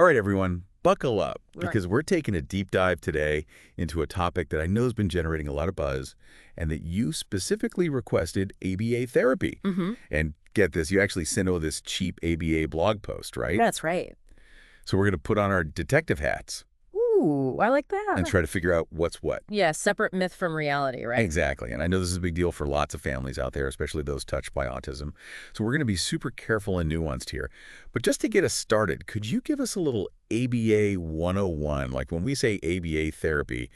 All right, everyone, buckle up, Right. because we're taking a deep dive today into a topic that I know has been generating a lot of buzz and that you specifically requested ABA therapy. Mm-hmm. And get this, you actually sent over this cheap ABA blog post, right? That's right. So we're going to put on our detective hats Ooh, I like and that. try to figure out what's what. Yeah, separate myth from reality, right? Exactly. And I know this is a big deal for lots of families out there, especially those touched by autism. So we're going to be super careful and nuanced here. But just to get us started, could you give us a little ABA 101? Like when we say ABA therapy,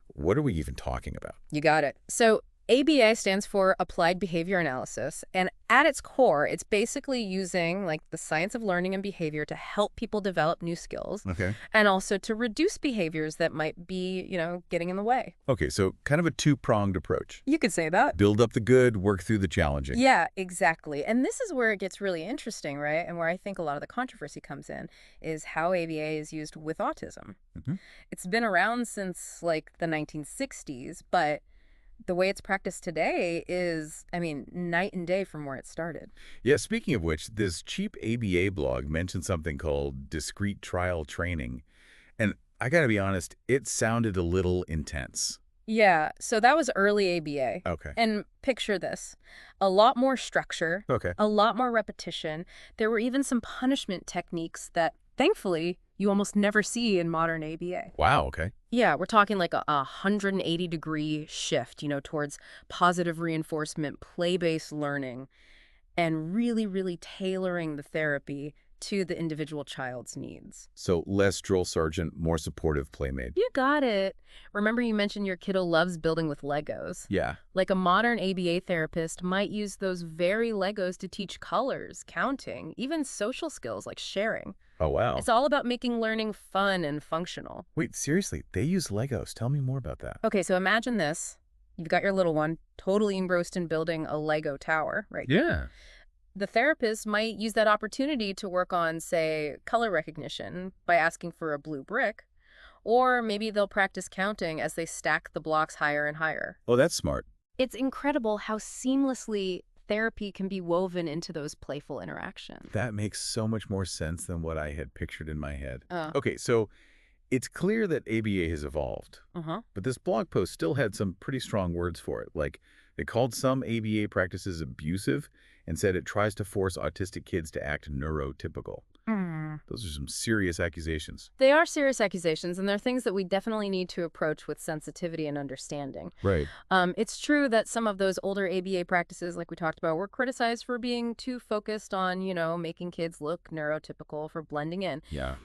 what are we even talking about? You got it. So ABA stands for Applied Behavior Analysis, and at its core, it's basically using like the science of learning and behavior to help people develop new skills Okay. and also to reduce behaviors that might be, getting in the way. Okay, so kind of a two-pronged approach. You could say that. Build up the good, work through the challenging. Yeah, exactly. And this is where it gets really interesting, right? And where I think a lot of the controversy comes in is how ABA is used with autism. Mhm. It's been around since like the 1960s, but the way it's practiced today is, night and day from where it started. Yeah, speaking of which, this cheap ABA blog mentioned something called discrete trial training. And I got to be honest, it sounded a little intense. Yeah, so that was early ABA. Okay. And picture this, a lot more structure, Okay. a lot more repetition. There were even some punishment techniques that, thankfully, you almost never see in modern ABA. Wow, okay. Yeah, we're talking like a 180-degree shift, towards positive reinforcement, play-based learning, and really, really tailoring the therapy to the individual child's needs. So less drill sergeant, more supportive playmate. You got it. Remember you mentioned your kiddo loves building with Legos. Yeah. Like a modern ABA therapist might use those very Legos to teach colors, counting, even social skills like sharing. Oh, wow. It's all about making learning fun and functional. Wait, seriously, they use Legos. Tell me more about that. Okay, so imagine this. You've got your little one totally engrossed in building a Lego tower, right? Yeah. The therapist might use that opportunity to work on, say, color recognition by asking for a blue brick, or maybe they'll practice counting as they stack the blocks higher and higher. Oh, that's smart. It's incredible how seamlessly therapy can be woven into those playful interactions. That makes so much more sense than what I had pictured in my head. Uh, Okay, so it's clear that ABA has evolved, uh-huh. but this blog post still had some pretty strong words for it. Like, they called some ABA practices abusive and said it tries to force autistic kids to act neurotypical. Those are some serious accusations. They are serious accusations, and they're things that we definitely need to approach with sensitivity and understanding. Right. It's true that some of those older ABA practices, like we talked about, were criticized for being too focused on, making kids look neurotypical, for blending in. Yeah.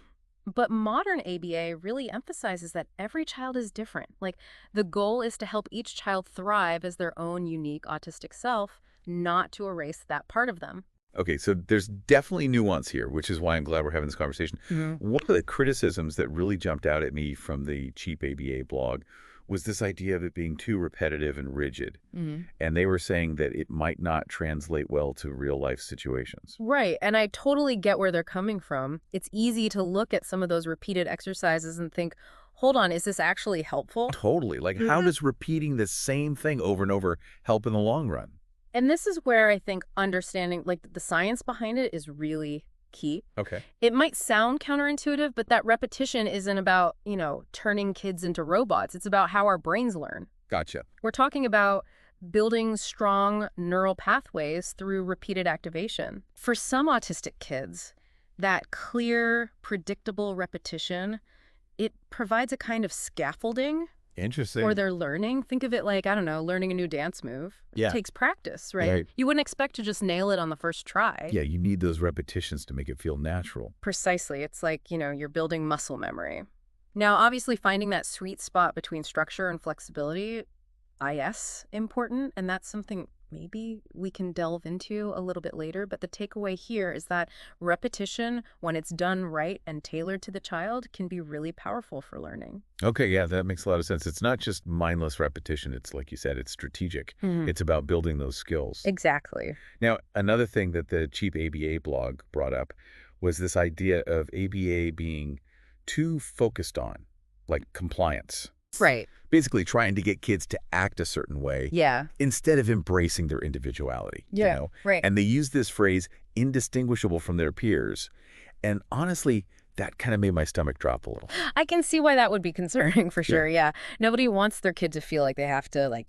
But modern ABA really emphasizes that every child is different. Like, the goal is to help each child thrive as their own unique autistic self, not to erase that part of them. Okay, so there's definitely nuance here, which is why I'm glad we're having this conversation. One of the criticisms that really jumped out at me from the cheap ABA blog was this idea of it being too repetitive and rigid. And they were saying that it might not translate well to real-life situations. Right, and I totally get where they're coming from. It's easy to look at some of those repeated exercises and think, hold on, is this actually helpful? Totally. Like, how does repeating the same thing over and over help in the long run? And this is where I think understanding, like, the science behind it is really key. Okay. It might sound counterintuitive, but that repetition isn't about, turning kids into robots. It's about how our brains learn. Gotcha. We're talking about building strong neural pathways through repeated activation. For some autistic kids, that clear, predictable repetition, it provides a kind of scaffolding Interesting. for their learning. Think of it like, I don't know, learning a new dance move. Yeah. It takes practice, right? Right. You wouldn't expect to just nail it on the first try. Yeah, you need those repetitions to make it feel natural. Precisely. It's like, you're building muscle memory. Now, obviously, finding that sweet spot between structure and flexibility, important, and that's something maybe we can delve into a little bit later. But the takeaway here is that repetition, when it's done right and tailored to the child, can be really powerful for learning. Okay, yeah, that makes a lot of sense. It's not just mindless repetition. It's like you said, it's strategic. It's about building those skills. Exactly. Now, another thing that the cheap ABA blog brought up was this idea of ABA being too focused on, like, compliance. Right. Basically trying to get kids to act a certain way Yeah. instead of embracing their individuality. Yeah, You know? right. And they use this phrase, indistinguishable from their peers. And honestly, that kind of made my stomach drop a little. I can see why that would be concerning for Yeah. sure, yeah. Nobody wants their kid to feel like they have to, like,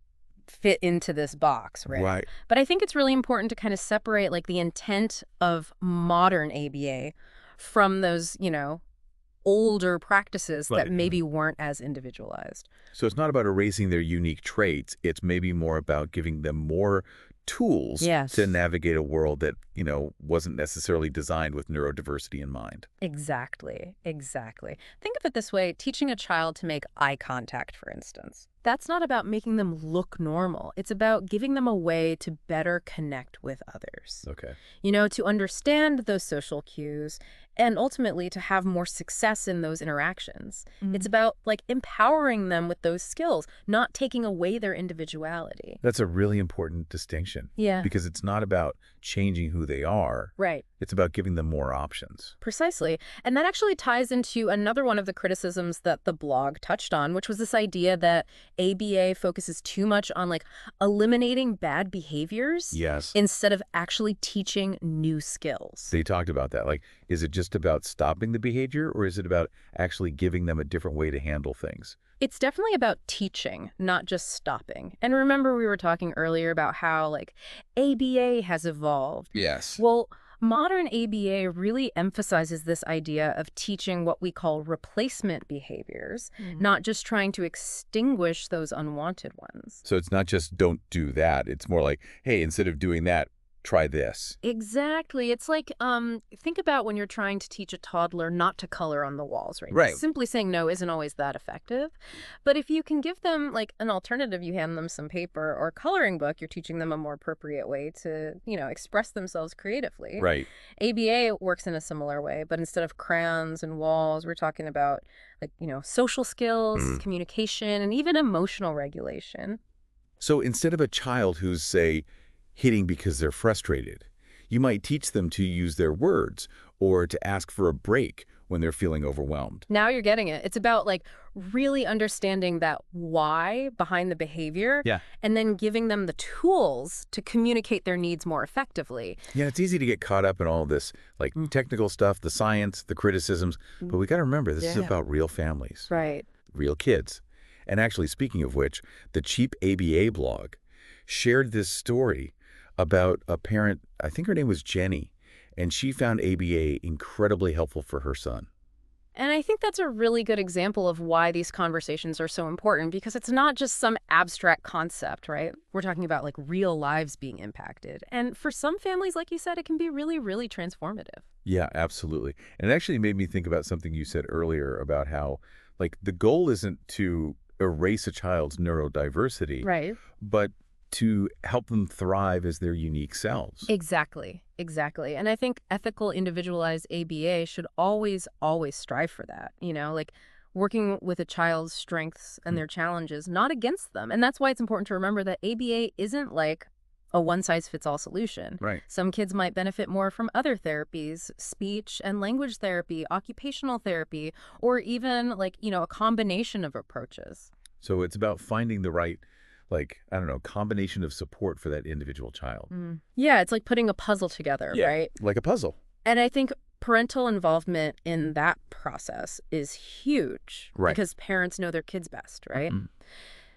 fit into this box, right? Right. But I think it's really important to kind of separate, like, the intent of modern ABA from those, older practices that Right. maybe weren't as individualized. So it's not about erasing their unique traits. It's maybe more about giving them more tools to Yes. navigate a world that, wasn't necessarily designed with neurodiversity in mind. Exactly. Exactly. Think of it this way, teaching a child to make eye contact, for instance. That's not about making them look normal. It's about giving them a way to better connect with others. Okay. To understand those social cues and ultimately to have more success in those interactions. It's about, like, empowering them with those skills, not taking away their individuality. That's a really important distinction. Yeah. Because it's not about changing who they are. Right. It's about giving them more options. Precisely. And that actually ties into another one of the criticisms that the blog touched on, which was this idea that ABA focuses too much on, like, eliminating bad behaviors Yes. instead of actually teaching new skills. They talked about that. Like, is it just about stopping the behavior, or is it about actually giving them a different way to handle things? It's definitely about teaching, not just stopping. And remember, we were talking earlier about how, like, ABA has evolved. Yes. Well, modern ABA really emphasizes this idea of teaching what we call replacement behaviors, not just trying to extinguish those unwanted ones. So it's not just don't do that. It's more like, hey, instead of doing that, try this. Exactly. It's like, think about when you're trying to teach a toddler not to color on the walls, right? Right. Simply saying no isn't always that effective. But if you can give them, like, an alternative, you hand them some paper or a coloring book, you're teaching them a more appropriate way to, express themselves creatively. Right. ABA works in a similar way, but instead of crayons and walls, we're talking about, like, social skills, communication, and even emotional regulation. So instead of a child who's, say, hitting because they're frustrated, you might teach them to use their words or to ask for a break when they're feeling overwhelmed. Now you're getting it. It's about, like, really understanding that why behind the behavior. Yeah. And then giving them the tools to communicate their needs more effectively. Yeah, it's easy to get caught up in all this, like, technical stuff, the science, the criticisms, but we got to remember this is about real families, Right. real kids. And actually, speaking of which, the Cheap ABA blog shared this story about a parent, I think her name was Jenny, and she found ABA incredibly helpful for her son. And I think that's a really good example of why these conversations are so important, because it's not just some abstract concept, right? We're talking about, like, real lives being impacted. And for some families, like you said, it can be really, really transformative. Yeah, absolutely. And it actually made me think about something you said earlier about how, like, the goal isn't to erase a child's neurodiversity, Right. but to help them thrive as their unique selves. Exactly. Exactly. And I think ethical, individualized ABA should always, always strive for that, like working with a child's strengths and their challenges, not against them. And that's why it's important to remember that ABA isn't like a one-size-fits-all solution. Right. Some kids might benefit more from other therapies, speech and language therapy, occupational therapy, or even, like, a combination of approaches. So it's about finding the right, like, I don't know, combination of support for that individual child. Yeah, it's like putting a puzzle together, right? Like a puzzle. And I think parental involvement in that process is huge. Right. Because parents know their kids best, right?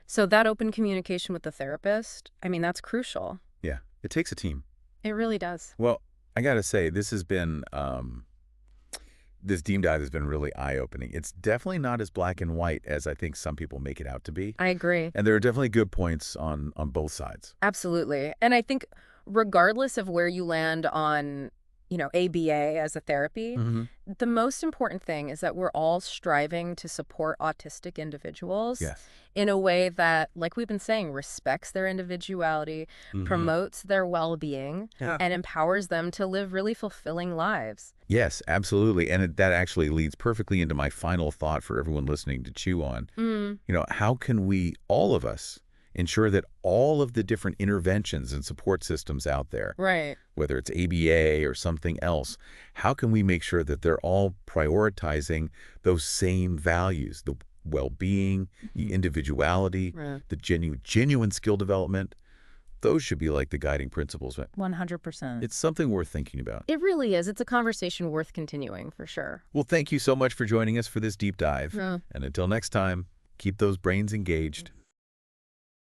So that open communication with the therapist, I mean, that's crucial. Yeah, it takes a team. It really does. Well, I got to say, this has been, this deep dive has been really eye-opening. It's definitely not as black and white as I think some people make it out to be. I agree. And there are definitely good points on both sides. Absolutely. And I think regardless of where you land on, ABA as a therapy, the most important thing is that we're all striving to support autistic individuals in a way that, like we've been saying, respects their individuality, promotes their well-being, and empowers them to live really fulfilling lives. Yes, absolutely. And that actually leads perfectly into my final thought for everyone listening to chew on. How can we, all of us, ensure that all of the different interventions and support systems out there, right, whether it's ABA or something else, how can we make sure that they're all prioritizing those same values, the well-being, the individuality, the genuine skill development, those should be like the guiding principles. 100%. It's something worth thinking about. It really is. It's a conversation worth continuing, for sure. Well, thank you so much for joining us for this deep dive. Yeah. And until next time, keep those brains engaged.